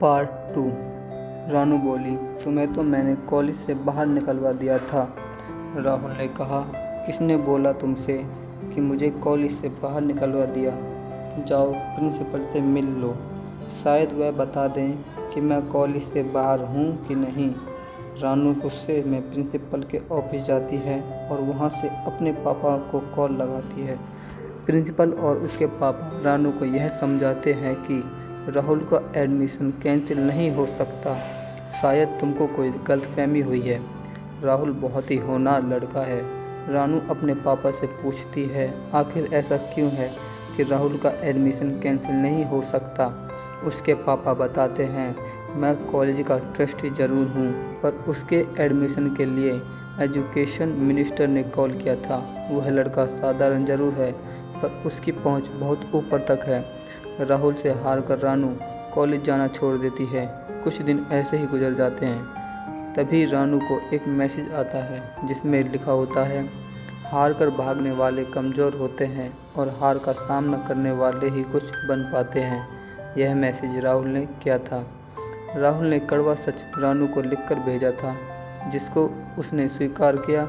Part 2। Ranu बोली, तुम्हें तो मैंने कॉलेज से बाहर निकलवा दिया था। राहुल ने कहा, किसने बोला तुमसे कि मुझे कॉलेज से बाहर निकलवा दिया? जाओ प्रिंसिपल से मिल लो, शायद वह बता दें कि मैं कॉलेज से बाहर हूँ कि नहीं। रानू गुस्से में प्रिंसिपल के ऑफिस जाती है और वहाँ से अपने पापा को कॉल लगाती है। प्रिंसिपल और उसके पापा रानू को यह समझाते हैं कि राहुल का एडमिशन कैंसिल नहीं हो सकता, शायद तुमको कोई गलतफहमी हुई है। राहुल बहुत ही होनहार लड़का है। रानू अपने पापा से पूछती है, आखिर ऐसा क्यों है कि राहुल का एडमिशन कैंसिल नहीं हो सकता। उसके पापा बताते हैं, मैं कॉलेज का ट्रस्टी ज़रूर हूँ, पर उसके एडमिशन के लिए एजुकेशन मिनिस्टर ने कॉल किया था। वह लड़का साधारण ज़रूर है, पर उसकी पहुँच बहुत ऊपर तक है। राहुल से हार कर रानू कॉलेज जाना छोड़ देती है। कुछ दिन ऐसे ही गुजर जाते हैं। तभी रानू को एक मैसेज आता है जिसमें लिखा होता है, हार कर भागने वाले कमज़ोर होते हैं और हार का सामना करने वाले ही कुछ बन पाते हैं। यह मैसेज राहुल ने किया था। राहुल ने कड़वा सच रानू को लिखकर भेजा था, जिसको उसने स्वीकार किया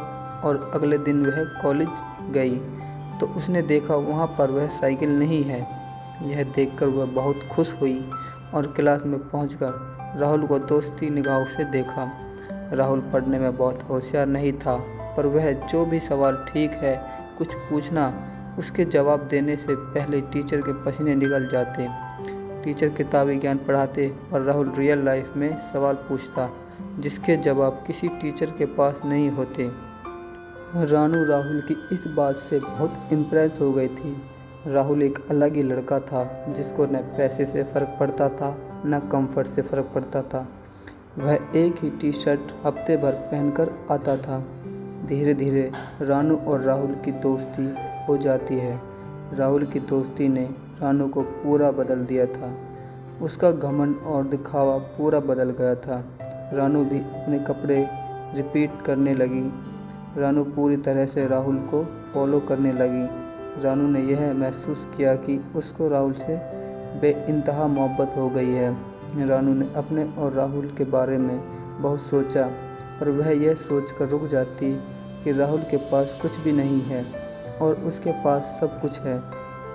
और अगले दिन वह कॉलेज गई तो उसने देखा वहाँ पर वह साइकिल नहीं है। यह देखकर वह बहुत खुश हुई और क्लास में पहुंचकर राहुल को दोस्ती निगाहों से देखा। राहुल पढ़ने में बहुत होशियार नहीं था, पर वह जो भी सवाल ठीक है कुछ पूछना, उसके जवाब देने से पहले टीचर के पसीने निकल जाते। टीचर किताबी ज्ञान पढ़ाते और राहुल रियल लाइफ में सवाल पूछता, जिसके जवाब किसी टीचर के पास नहीं होते। रानू राहुल की इस बात से बहुत इम्प्रेस हो गई थी। राहुल एक अलग ही लड़का था, जिसको न पैसे से फ़र्क पड़ता था न कंफर्ट से फ़र्क पड़ता था। वह एक ही टी शर्ट हफ्ते भर पहनकर आता था। धीरे धीरे रानू और राहुल की दोस्ती हो जाती है। राहुल की दोस्ती ने रानू को पूरा बदल दिया था। उसका घमंड और दिखावा पूरा बदल गया था। रानू भी अपने कपड़े रिपीट करने लगी। रानू पूरी तरह से राहुल को फॉलो करने लगी। रानू ने यह महसूस किया कि उसको राहुल से बेइंतहा मोहब्बत हो गई है। रानू ने अपने और राहुल के बारे में बहुत सोचा, पर वह यह सोचकर रुक जाती कि राहुल के पास कुछ भी नहीं है और उसके पास सब कुछ है।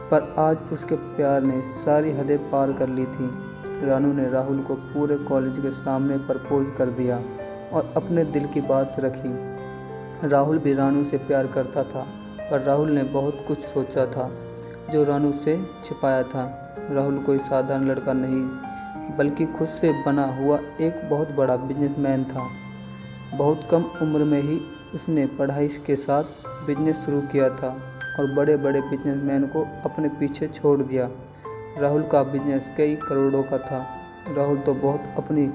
पर आज उसके प्यार ने सारी हदें पार कर ली थी। रानू ने राहुल को पूरे कॉलेज के सामने प्रपोज कर दिया और अपने दिल की बात रखी। राहुल भी रानू से प्यार करता था, पर राहुल ने बहुत कुछ सोचा था जो रानू से छिपाया था। राहुल कोई साधारण लड़का नहीं, बल्कि खुद से बना हुआ एक बहुत बड़ा बिजनेसमैन था। बहुत कम उम्र में ही उसने पढ़ाई के साथ बिजनेस शुरू किया था और बड़े बड़े बिजनेसमैन को अपने पीछे छोड़ दिया। राहुल का बिजनेस कई करोड़ों का था। राहुल तो बहुत अपनी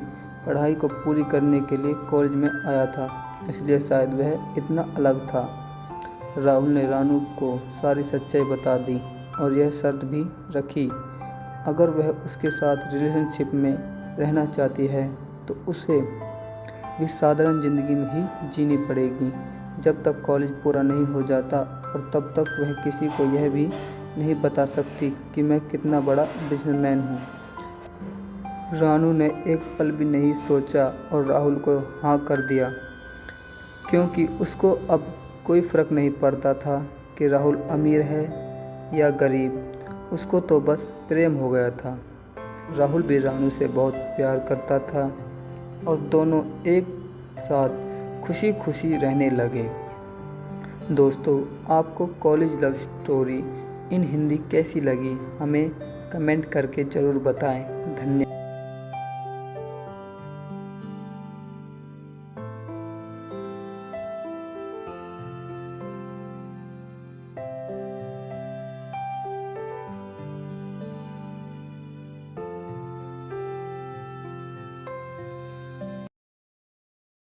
पढ़ाई को पूरी करने के लिए कॉलेज में आया था, इसलिए शायद वह इतना अलग था। राहुल ने रानू को सारी सच्चाई बता दी और यह शर्त भी रखी, अगर वह उसके साथ रिलेशनशिप में रहना चाहती है तो उसे भी साधारण ज़िंदगी में ही जीनी पड़ेगी, जब तक कॉलेज पूरा नहीं हो जाता, और तब तक वह किसी को यह भी नहीं बता सकती कि मैं कितना बड़ा बिजनेसमैन हूँ। रानू ने एक पल भी नहीं सोचा और राहुल को हाँ कर दिया, क्योंकि उसको अब कोई फ़र्क नहीं पड़ता था कि राहुल अमीर है या गरीब। उसको तो बस प्रेम हो गया था। राहुल भी रानू से बहुत प्यार करता था और दोनों एक साथ खुशी खुशी रहने लगे। दोस्तों, आपको college love story in Hindi कैसी लगी, हमें कमेंट करके ज़रूर बताएं।